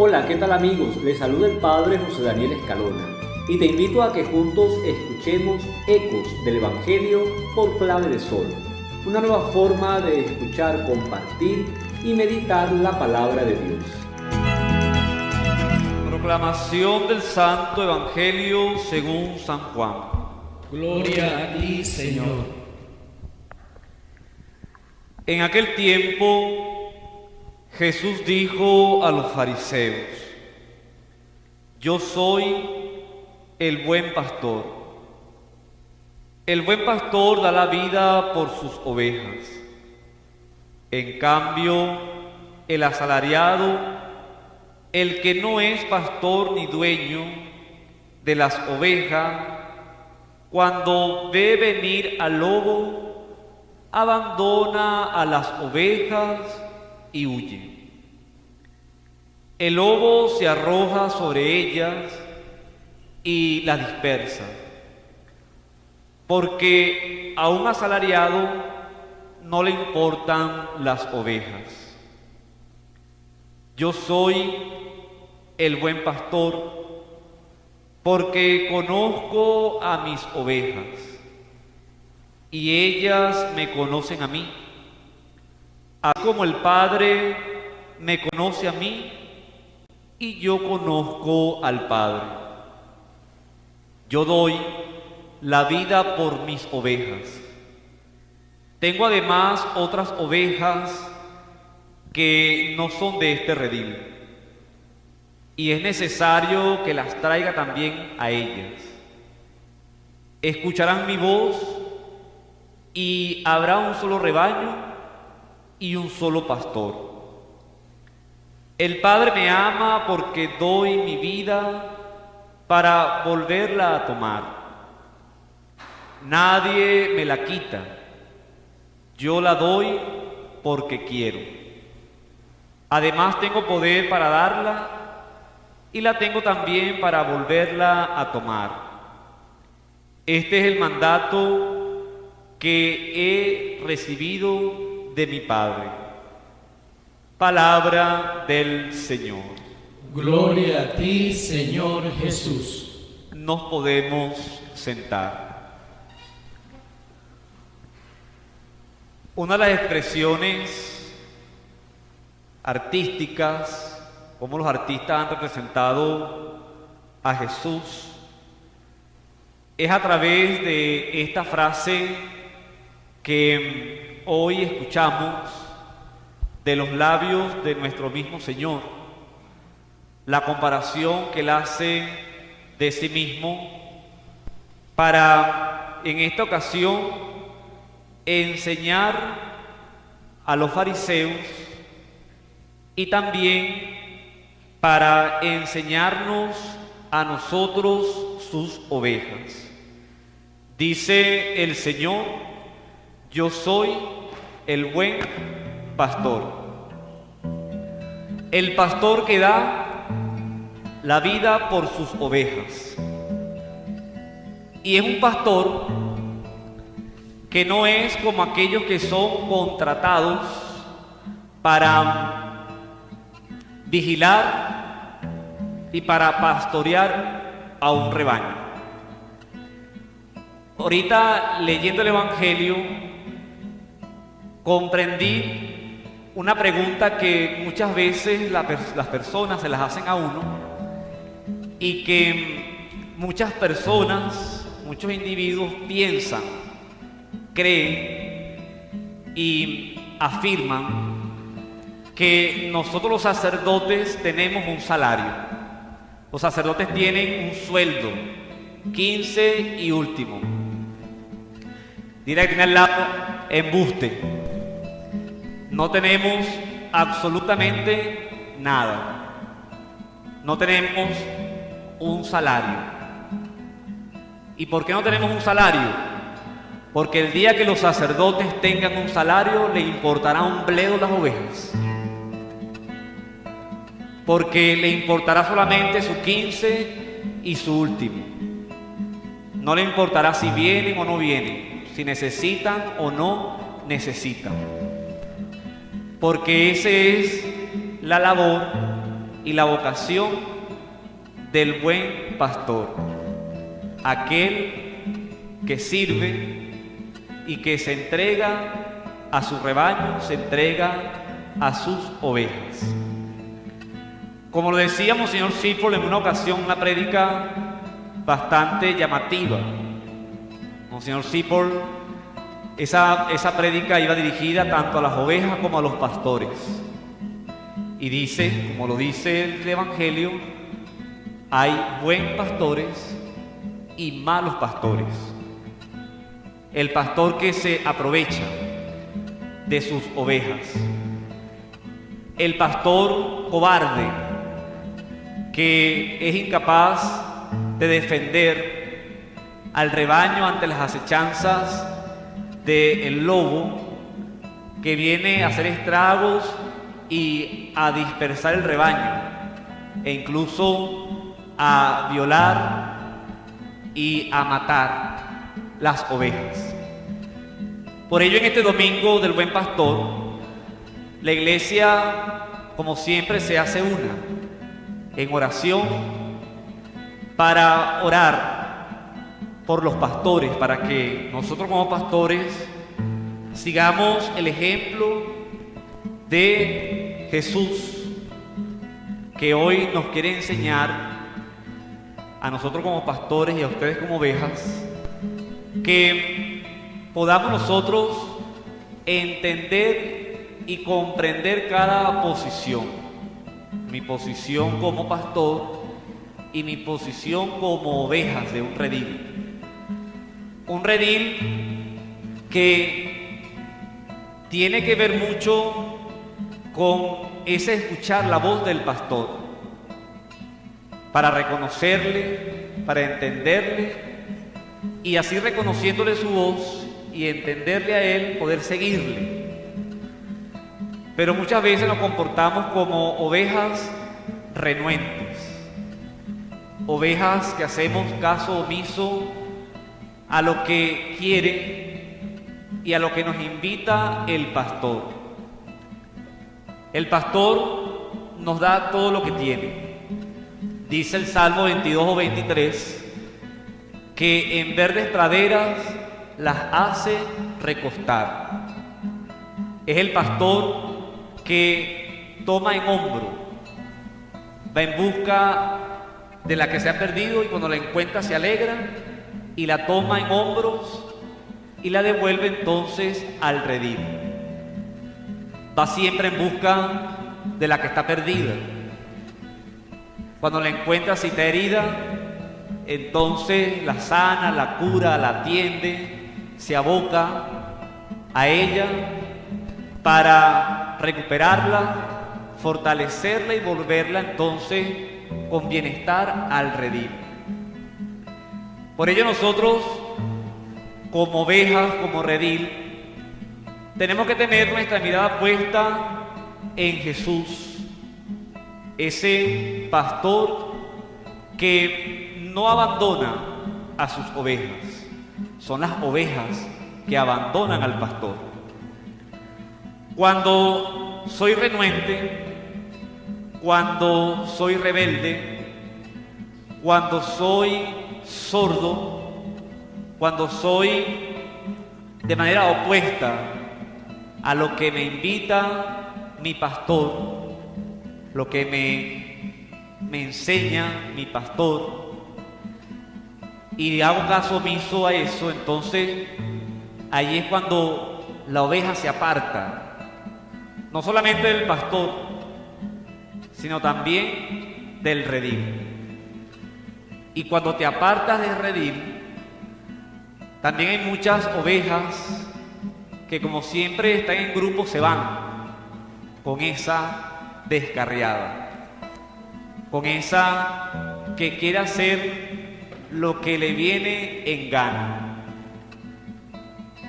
Hola, ¿qué tal amigos? Les saluda el Padre José Daniel Escalona y te invito a que juntos escuchemos ecos del Evangelio por clave de sol, una nueva forma de escuchar, compartir y meditar la palabra de Dios. Proclamación del Santo Evangelio según San Juan. Gloria a ti, Señor. En aquel tiempo Jesús dijo a los fariseos: Yo soy el buen pastor. El buen pastor da la vida por sus ovejas. En cambio, el asalariado, el que no es pastor ni dueño de las ovejas, cuando ve venir al lobo, abandona a las ovejas y huye. El lobo se arroja sobre ellas y las dispersa, porque a un asalariado no le importan las ovejas. Yo soy el buen pastor, porque conozco a mis ovejas, y ellas me conocen a mí, así como el Padre me conoce a mí, y yo conozco al Padre. Yo doy la vida por mis ovejas. Tengo además otras ovejas que no son de este redil, y es necesario que las traiga también a ellas. Escucharán mi voz, y habrá un solo rebaño y un solo pastor. El Padre me ama porque doy mi vida para volverla a tomar. Nadie me la quita. Yo la doy porque quiero. Además tengo poder para darla y la tengo también para volverla a tomar. Este es el mandato que he recibido de mi Padre. Palabra del Señor. Gloria a ti, Señor Jesús. Nos podemos sentar. Una de las expresiones artísticas, como los artistas han representado a Jesús, es a través de esta frase que hoy escuchamos de los labios de nuestro mismo Señor, la comparación que Él hace de sí mismo para, en esta ocasión, enseñar a los fariseos y también para enseñarnos a nosotros sus ovejas. Dice el Señor: Yo soy el buen pastor. El pastor que da la vida por sus ovejas. Y es un pastor que no es como aquellos que son contratados para vigilar y para pastorear a un rebaño. Ahorita, leyendo el Evangelio, comprendí una pregunta que muchas veces las personas se las hacen a uno, y que muchas personas, muchos individuos piensan, creen y afirman que nosotros los sacerdotes tenemos un salario. Los sacerdotes tienen un sueldo, 15 y último. Dirá que tiene al lado: embuste. No tenemos absolutamente nada. No tenemos un salario. ¿Y por qué no tenemos un salario? Porque el día que los sacerdotes tengan un salario, le importará un bledo las ovejas. Porque le importará solamente su 15 y su último. No le importará si vienen o no vienen, si necesitan o no necesitan. Porque esa es la labor y la vocación del buen pastor, aquel que sirve y que se entrega a su rebaño, se entrega a sus ovejas. Como lo decía Monseñor Seaforth en una ocasión, una prédica bastante llamativa. Monseñor Seaforth, esa prédica iba dirigida tanto a las ovejas como a los pastores. Y dice, como lo dice el Evangelio, hay buenos pastores y malos pastores. El pastor que se aprovecha de sus ovejas. El pastor cobarde que es incapaz de defender al rebaño ante las acechanzas del lobo que viene a hacer estragos y a dispersar el rebaño e incluso a violar y a matar las ovejas. Por ello, en este domingo del Buen Pastor, la iglesia, como siempre, se hace una en oración para orar por los pastores, para que nosotros como pastores sigamos el ejemplo de Jesús, que hoy nos quiere enseñar a nosotros como pastores y a ustedes como ovejas, que podamos nosotros entender y comprender cada posición. Mi posición como pastor y mi posición como ovejas de un redil. Un redil que tiene que ver mucho con ese escuchar la voz del pastor, para reconocerle, para entenderle, y así reconociéndole su voz y entenderle a él, poder seguirle. Pero muchas veces nos comportamos como ovejas renuentes, ovejas que hacemos caso omiso a lo que quiere y a lo que nos invita el pastor. El pastor nos da todo lo que tiene. Dice el Salmo 22 o 23 que en verdes praderas las hace recostar. Es el pastor que toma en hombro, va en busca de la que se ha perdido y cuando la encuentra se alegra y la toma en hombros y la devuelve entonces al redil. Va siempre en busca de la que está perdida. Cuando la encuentra si está herida, entonces la sana, la cura, la atiende, se aboca a ella para recuperarla, fortalecerla y volverla entonces con bienestar al redil. Por ello nosotros, como ovejas, como redil, tenemos que tener nuestra mirada puesta en Jesús, ese pastor que no abandona a sus ovejas. Son las ovejas que abandonan al pastor. Cuando soy renuente, cuando soy rebelde, cuando soy sordo, cuando soy de manera opuesta a lo que me invita mi pastor, lo que me enseña mi pastor, y hago caso omiso a eso, entonces ahí es cuando la oveja se aparta, no solamente del pastor, sino también del redil. Y cuando te apartas del redil, también hay muchas ovejas que, como siempre están en grupo, se van con esa descarriada, con esa que quiere hacer lo que le viene en gana.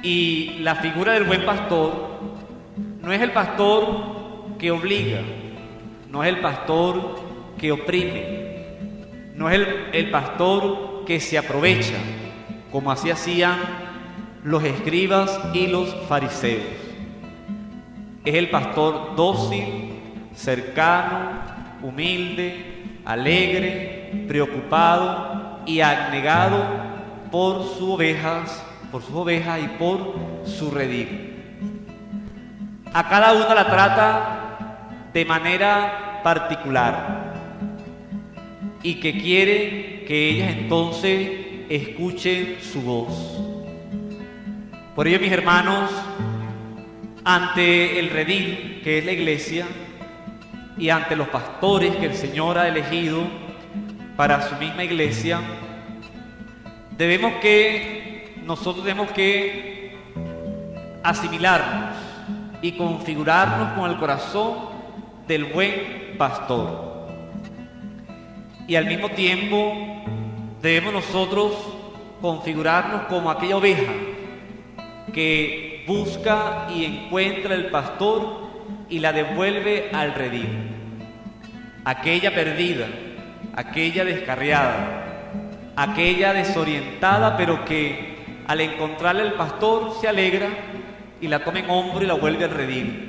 Y la figura del buen pastor no es el pastor que obliga, no es el pastor que oprime, no es el pastor que se aprovecha, como así hacían los escribas y los fariseos. Es el pastor dócil, cercano, humilde, alegre, preocupado y abnegado por sus ovejas y por su redil. A cada una la trata de manera particular y que quiere que ellas entonces escuchen su voz. Por ello, mis hermanos, ante el redil, que es la iglesia, y ante los pastores que el Señor ha elegido para su misma iglesia, nosotros tenemos que asimilarnos y configurarnos con el corazón del buen pastor. Y al mismo tiempo debemos nosotros configurarnos como aquella oveja que busca y encuentra el pastor y la devuelve al redil. Aquella perdida, aquella descarriada, aquella desorientada, pero que al encontrarle el pastor se alegra y la toma en hombro y la vuelve al redil.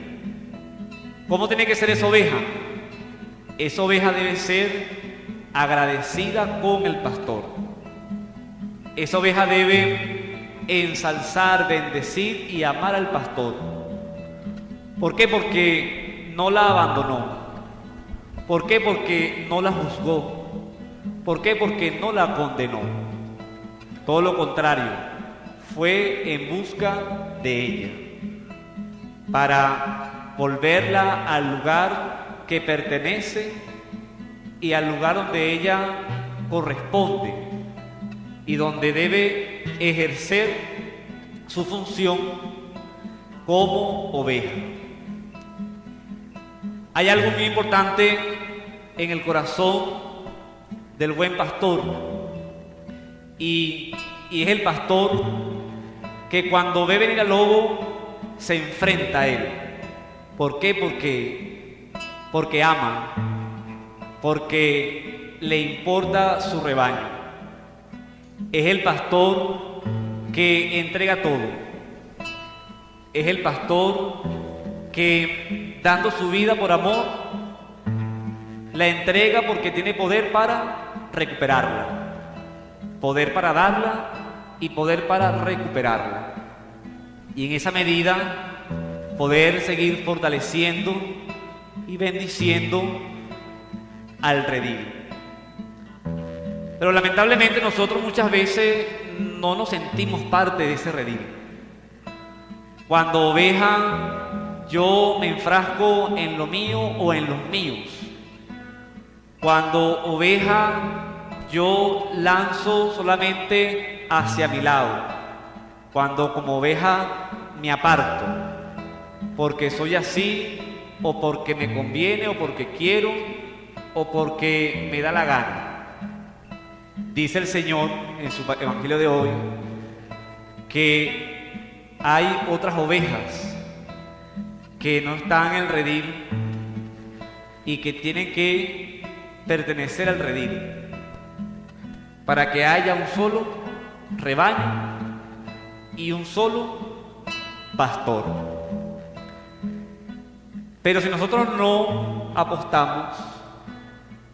¿Cómo tiene que ser esa oveja? Esa oveja debe ser agradecida con el pastor. Esa oveja debe ensalzar, bendecir y amar al pastor. ¿Por qué? Porque no la abandonó. ¿Por qué? Porque no la juzgó. ¿Por qué? Porque no la condenó. Todo lo contrario, fue en busca de ella, para volverla al lugar que pertenece y al lugar donde ella corresponde y donde debe ejercer su función como oveja. Hay algo muy importante en el corazón del buen pastor y es el pastor que cuando ve venir al lobo se enfrenta a él. ¿Por qué? Porque ama, porque le importa su rebaño. Es el pastor que entrega todo. Es el pastor que, dando su vida por amor, la entrega porque tiene poder para recuperarla, poder para darla y poder para recuperarla. Y en esa medida poder seguir fortaleciendo y bendiciendo al redil. Pero lamentablemente nosotros muchas veces no nos sentimos parte de ese redil. Cuando oveja yo me enfrasco en lo mío o en los míos. Cuando oveja yo lanzo solamente hacia mi lado. Cuando como oveja me aparto, porque soy así, o porque me conviene, o porque quiero, o porque me da la gana. Dice el Señor en su Evangelio de hoy que hay otras ovejas que no están en el redil y que tienen que pertenecer al redil para que haya un solo rebaño y un solo pastor. Pero si nosotros no apostamos,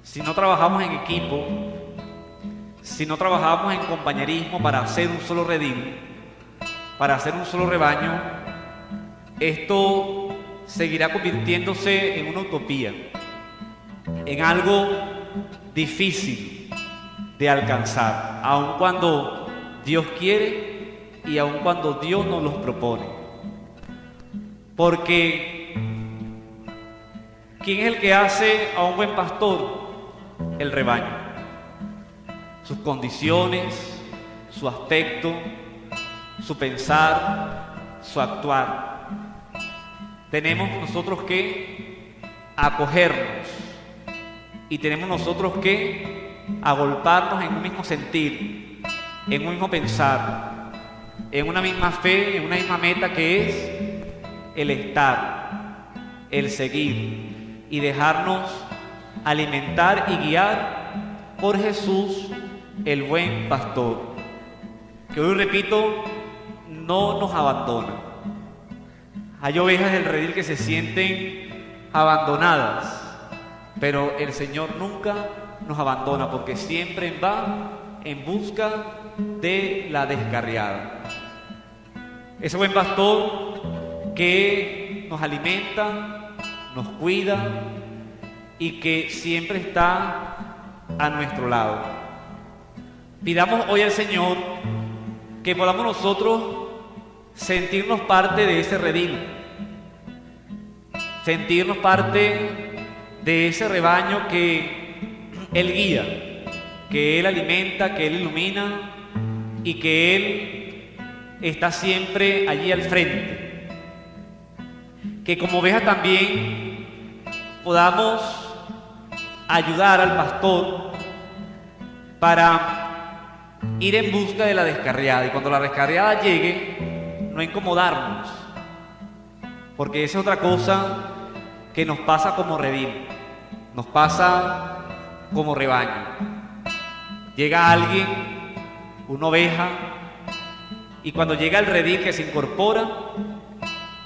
si no trabajamos en equipo, si no trabajamos en compañerismo para hacer un solo redil, para hacer un solo rebaño, esto seguirá convirtiéndose en una utopía, en algo difícil de alcanzar, aun cuando Dios quiere y aun cuando Dios nos los propone. Porque ¿quién es el que hace a un buen pastor? El rebaño. Sus condiciones, su aspecto, su pensar, su actuar. Tenemos nosotros que acogernos y tenemos nosotros que agolparnos en un mismo sentir, en un mismo pensar, en una misma fe, en una misma meta, que es el estar, el seguir y dejarnos alimentar y guiar por Jesús, el buen pastor, que hoy, repito, no nos abandona. Hay ovejas del redil que se sienten abandonadas, pero el Señor nunca nos abandona porque siempre va en busca de la descarriada. Ese buen pastor que nos alimenta, nos cuida y que siempre está a nuestro lado. Pidamos hoy al Señor que podamos nosotros sentirnos parte de ese redil, sentirnos parte de ese rebaño que Él guía, que Él alimenta, que Él ilumina y que Él está siempre allí al frente. Que como ovejas también podamos ayudar al pastor para ir en busca de la descarriada, y cuando la descarriada llegue, no incomodarnos, porque esa es otra cosa que nos pasa como redil, nos pasa como rebaño. Llega alguien, una oveja, y cuando llega el redil que se incorpora,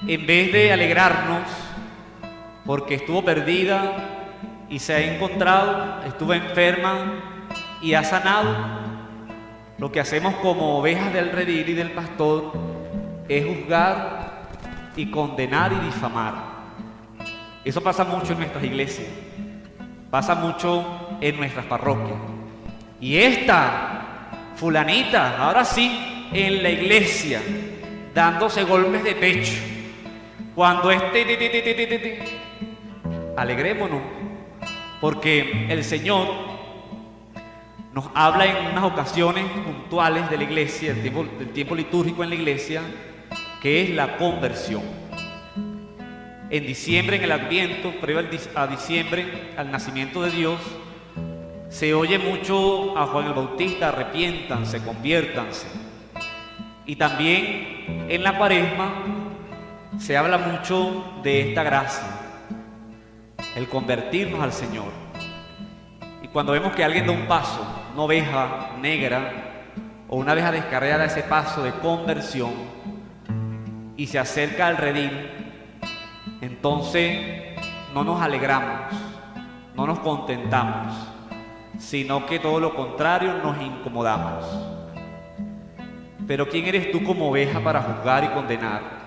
en vez de alegrarnos porque estuvo perdida y se ha encontrado, estuvo enferma y ha sanado, lo que hacemos como ovejas del redil y del pastor es juzgar y condenar y difamar. Eso pasa mucho en nuestras iglesias, pasa mucho en nuestras parroquias. Y esta fulanita, ahora sí, en la iglesia, dándose golpes de pecho, cuando alegrémonos, porque el Señor nos habla en unas ocasiones puntuales de la iglesia, del tiempo litúrgico en la iglesia, que es la conversión. En diciembre, en el Adviento, previo a diciembre, al nacimiento de Dios, se oye mucho a Juan el Bautista: arrepiéntanse, conviértanse. Y también en la Cuaresma se habla mucho de esta gracia, el convertirnos al Señor. Y cuando vemos que alguien da un paso, una oveja negra o una oveja descarriada, ese paso de conversión, y se acerca al redil, entonces no nos alegramos, no nos contentamos, sino que todo lo contrario, nos incomodamos. Pero ¿quién eres tú como oveja para juzgar y condenar?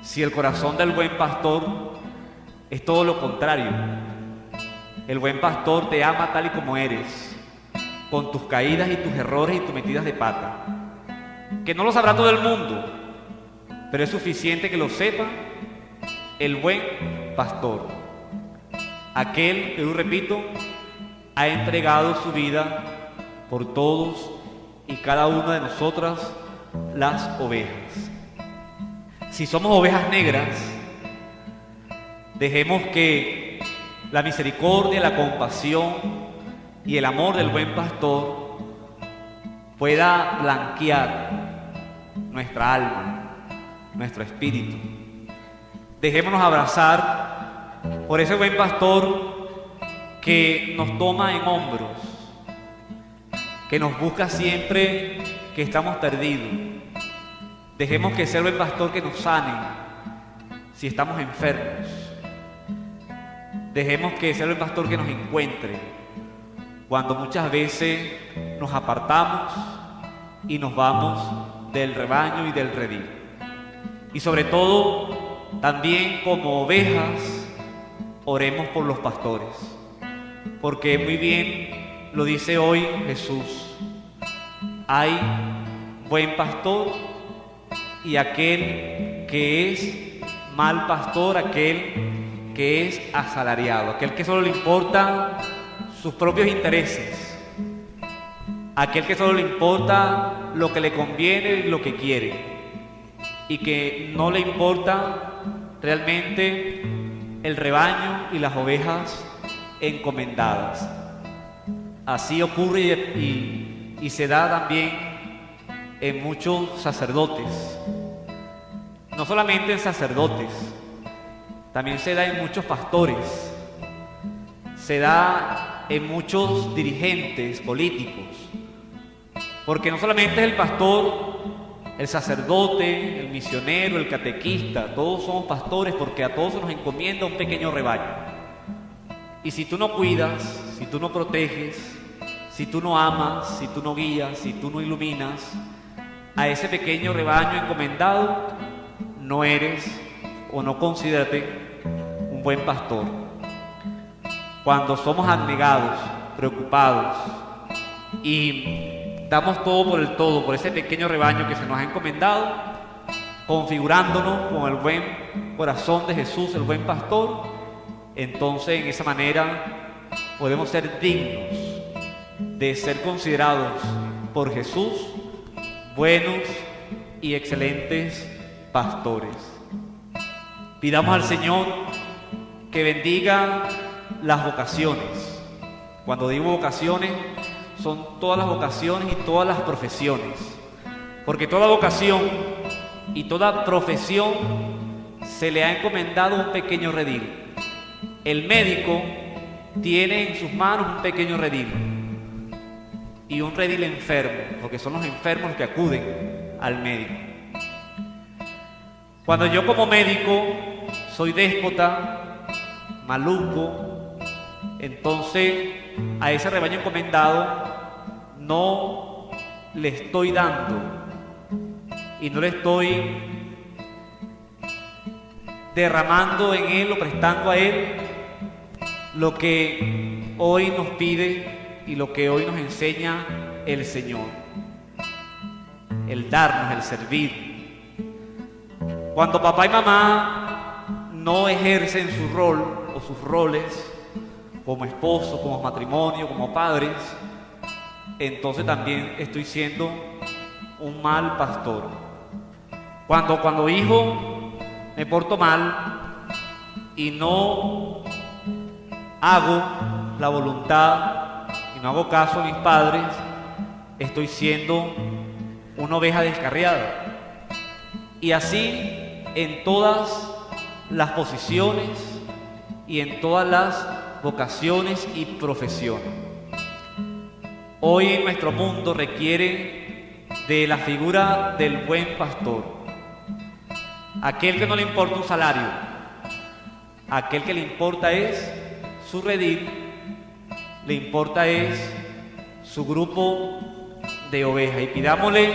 Si el corazón del buen pastor es todo lo contrario. El buen pastor te ama tal y como eres, con tus caídas y tus errores y tus metidas de pata, que no lo sabrá todo el mundo, pero es suficiente que lo sepa el buen pastor, aquel que, yo repito, ha entregado su vida por todos y cada una de nosotras, las ovejas. Si somos ovejas negras, dejemos que la misericordia, la compasión y el amor del buen pastor pueda blanquear nuestra alma, nuestro espíritu. Dejémonos abrazar por ese buen pastor que nos toma en hombros, que nos busca siempre que estamos perdidos. Dejemos que sea el buen pastor que nos sane si estamos enfermos. Dejemos que sea el pastor que nos encuentre cuando muchas veces nos apartamos y nos vamos del rebaño y del redil. Y sobre todo, también como ovejas, oremos por los pastores, porque muy bien lo dice hoy Jesús: hay buen pastor y aquel que es mal pastor, aquel que es asalariado, aquel que solo le importan sus propios intereses, aquel que solo le importa lo que le conviene y lo que quiere, y que no le importa realmente el rebaño y las ovejas encomendadas. Así ocurre y se da también en muchos sacerdotes, no solamente en sacerdotes, también se da en muchos pastores, se da en muchos dirigentes políticos, porque no solamente es el pastor, el sacerdote, el misionero, el catequista, todos somos pastores porque a todos se nos encomienda un pequeño rebaño. Y si tú no cuidas, si tú no proteges, si tú no amas, si tú no guías, si tú no iluminas a ese pequeño rebaño encomendado, no eres o no considérate un buen pastor. Cuando somos abnegados, preocupados y damos todo por el todo, por ese pequeño rebaño que se nos ha encomendado, configurándonos con el buen corazón de Jesús, el buen pastor, entonces en esa manera podemos ser dignos de ser considerados por Jesús buenos y excelentes pastores. Pidamos al Señor que bendiga las vocaciones. Cuando digo vocaciones, son todas las vocaciones y todas las profesiones, porque toda vocación y toda profesión se le ha encomendado un pequeño redil. El médico tiene en sus manos un pequeño redil y un redil enfermo, porque son los enfermos los que acuden al médico. Cuando yo como médico soy déspota, maluco, entonces a ese rebaño encomendado no le estoy dando y no le estoy derramando en él o prestando a él lo que hoy nos pide y lo que hoy nos enseña el Señor, el darnos, el servir. Cuando papá y mamá no ejercen su rol o sus roles como esposo, como matrimonio, como padres, entonces también estoy siendo un mal pastor. Cuando hijo me porto mal y no hago la voluntad y no hago caso a mis padres, estoy siendo una oveja descarriada. Y así en todas las posiciones y en todas las vocaciones y profesiones. Hoy nuestro mundo requiere de la figura del buen pastor, aquel que no le importa un salario, aquel que le importa es su redil, le importa es su grupo de ovejas. Y pidámosle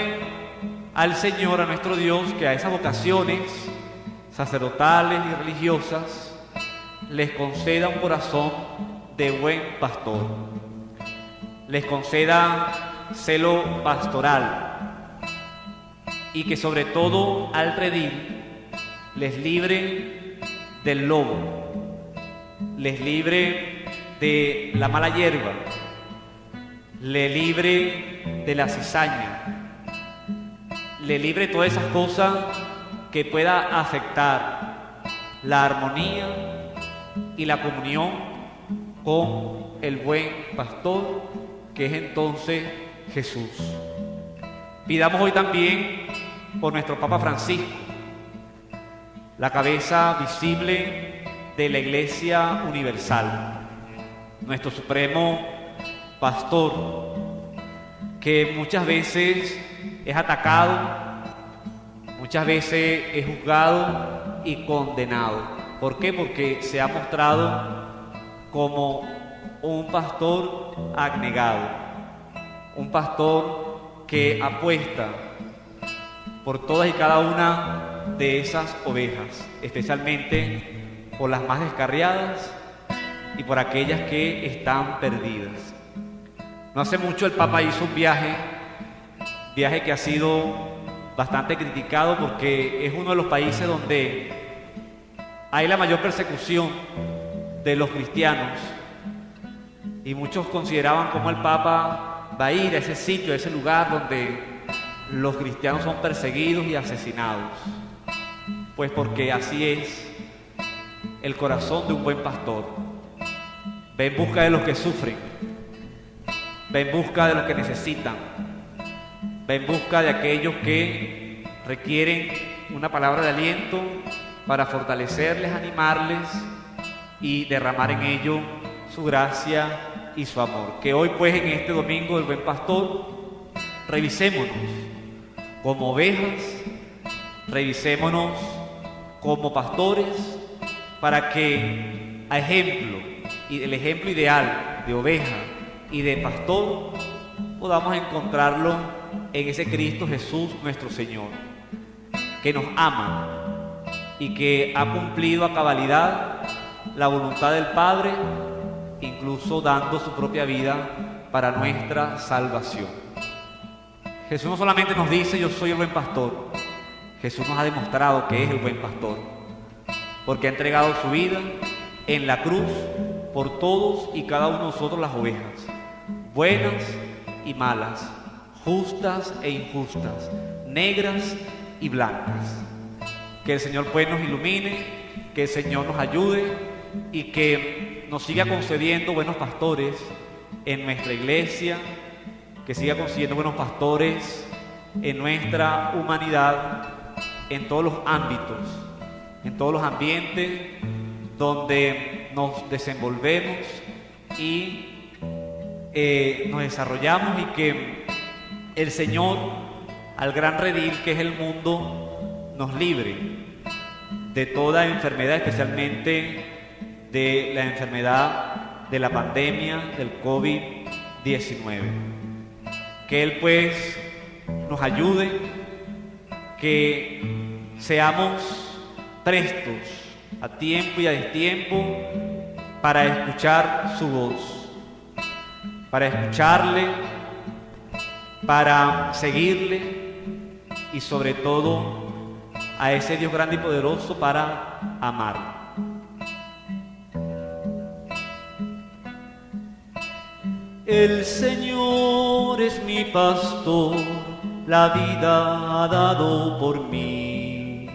al Señor, a nuestro Dios, que a esas vocaciones sacerdotales y religiosas les conceda un corazón de buen pastor, les conceda celo pastoral y que sobre todo al redil les libre del lobo, les libre de la mala hierba, les libre de la cizaña, les libre de todas esas cosas que pueda afectar la armonía y la comunión con el buen pastor, que es entonces Jesús. Pidamos hoy también por nuestro Papa Francisco, la cabeza visible de la Iglesia Universal, nuestro supremo pastor, que muchas veces es atacado, muchas veces es juzgado y condenado. ¿Por qué? Porque se ha mostrado como un pastor abnegado, un pastor que apuesta por todas y cada una de esas ovejas, especialmente por las más descarriadas y por aquellas que están perdidas. No hace mucho el Papa hizo un viaje que ha sido bastante criticado porque es uno de los países donde hay la mayor persecución de los cristianos, y muchos consideraban cómo el Papa va a ir a ese sitio, a ese lugar donde los cristianos son perseguidos y asesinados. Pues porque así es el corazón de un buen pastor. Va en busca de los que sufren, va en busca de los que necesitan, va en busca de aquellos que requieren una palabra de aliento para fortalecerles, animarles y derramar en ellos su gracia y su amor. Que hoy pues en este domingo del Buen Pastor revisémonos como ovejas, revisémonos como pastores, para que a ejemplo y el ejemplo ideal de oveja y de pastor, podamos encontrarlo en ese Cristo Jesús nuestro Señor, que nos ama y que ha cumplido a cabalidad la voluntad del Padre, incluso dando su propia vida para nuestra salvación. Jesús no solamente nos dice: yo soy el buen pastor. Jesús nos ha demostrado que es el buen pastor, porque ha entregado su vida en la cruz por todos y cada uno de nosotros, las ovejas, buenas y malas, justas e injustas, negras y blancas. Que el Señor pues nos ilumine, que el Señor nos ayude y que nos siga concediendo buenos pastores en nuestra iglesia, que siga concediendo buenos pastores en nuestra humanidad, en todos los ámbitos, en todos los ambientes donde nos desenvolvemos y nos desarrollamos, y que el Señor, al gran redil que es el mundo, nos libre de toda enfermedad, especialmente de la enfermedad de la pandemia del COVID-19. Que Él pues nos ayude, que seamos prestos a tiempo y a destiempo para escuchar su voz, para escucharle, para seguirle y sobre todo a ese Dios grande y poderoso para amarlo. El Señor es mi pastor, la vida ha dado por mí.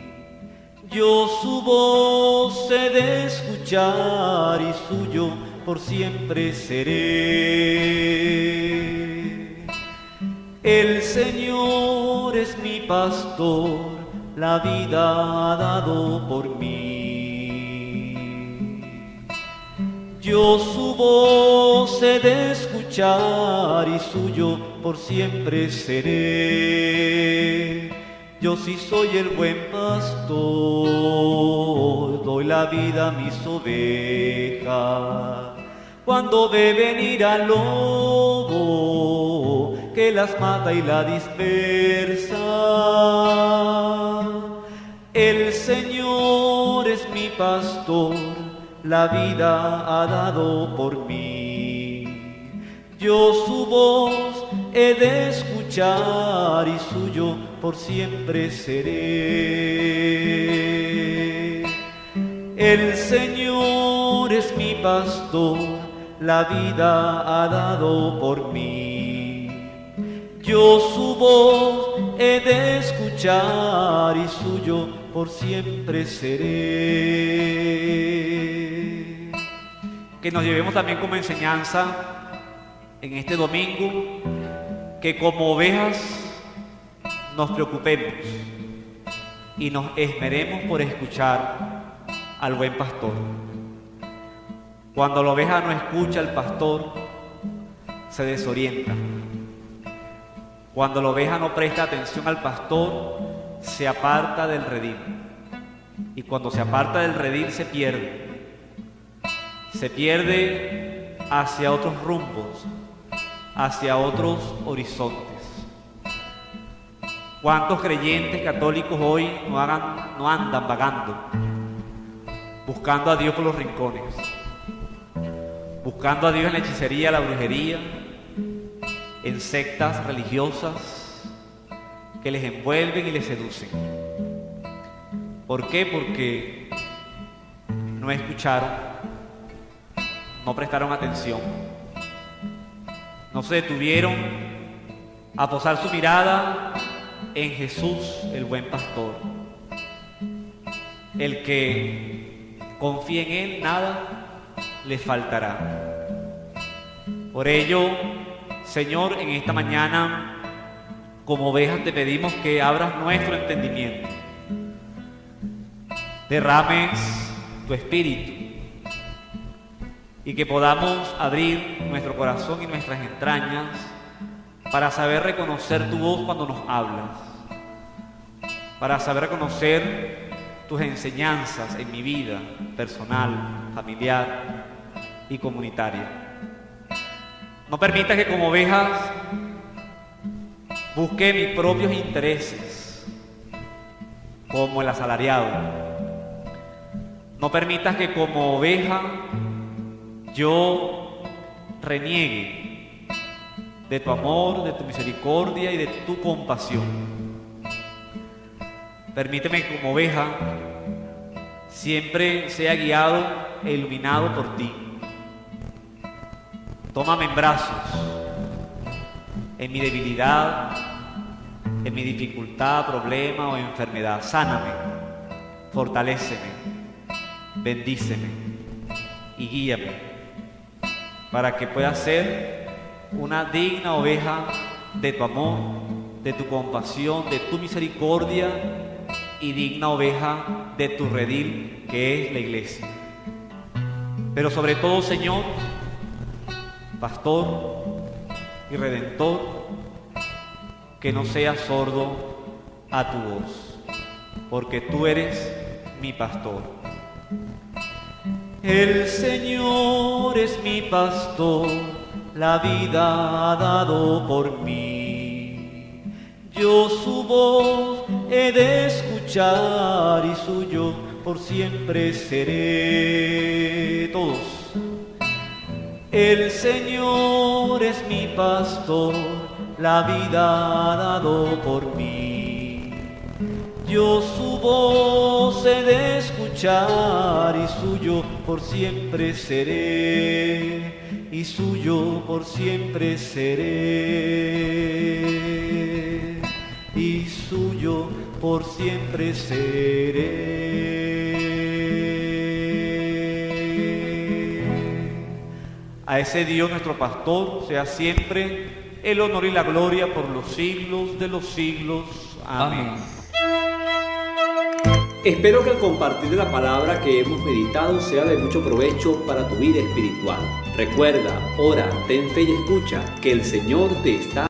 Yo su voz he de escuchar y suyo por siempre seré. El Señor es mi pastor, la vida ha dado por mí. Yo su voz he de escuchar y suyo por siempre seré. Yo sí soy el buen pastor, doy la vida a mis ovejas. Cuando ve venir al lobo, que las mata y la dispersa. El Señor es mi pastor, la vida ha dado por mí. Yo su voz he de escuchar y suyo por siempre seré. El Señor es mi pastor, la vida ha dado por mí. Yo su voz he de escuchar y suyo por siempre seré. Que nos llevemos también como enseñanza en este domingo, que como ovejas nos preocupemos y nos esmeremos por escuchar al buen pastor. Cuando la oveja no escucha al pastor, se desorienta. Cuando la oveja no presta atención al pastor, se aparta del redil. Y cuando se aparta del redil, se pierde. Se pierde hacia otros rumbos, hacia otros horizontes. ¿Cuántos creyentes católicos hoy no andan vagando, buscando a Dios por los rincones, buscando a Dios en la hechicería, la brujería, en sectas religiosas que les envuelven y les seducen? ¿Por qué? Porque no escucharon, no prestaron atención, no se detuvieron a posar su mirada en Jesús, el buen pastor. El que confíe en Él, nada le faltará. Por ello, Señor, en esta mañana, como ovejas, te pedimos que abras nuestro entendimiento, derrames tu espíritu y que podamos abrir nuestro corazón y nuestras entrañas para saber reconocer tu voz cuando nos hablas, para saber reconocer tus enseñanzas en mi vida personal, familiar, y comunitaria. No permitas que como ovejas busque mis propios intereses, como el asalariado. No permitas que como oveja yo reniegue de tu amor, de tu misericordia y de tu compasión. Permíteme que como oveja siempre sea guiado e iluminado por ti. Tómame en brazos, en mi debilidad, en mi dificultad, problema o enfermedad. Sáname, fortaléceme, bendíceme y guíame para que pueda ser una digna oveja de tu amor, de tu compasión, de tu misericordia y digna oveja de tu redil, que es la iglesia. Pero sobre todo, Señor, Pastor y Redentor, que no sea sordo a tu voz, porque tú eres mi pastor. El Señor es mi pastor, la vida ha dado por mí. Yo su voz he de escuchar y suyo por siempre seré. Todos. El Señor es mi pastor, la vida ha dado por mí. Yo su voz he de escuchar y suyo por siempre seré, y suyo por siempre seré, y suyo por siempre seré. A ese Dios nuestro pastor sea siempre el honor y la gloria por los siglos de los siglos. Amén. Espero que al compartir la palabra que hemos meditado sea de mucho provecho para tu vida espiritual. Recuerda, ora, ten fe y escucha, que el Señor te está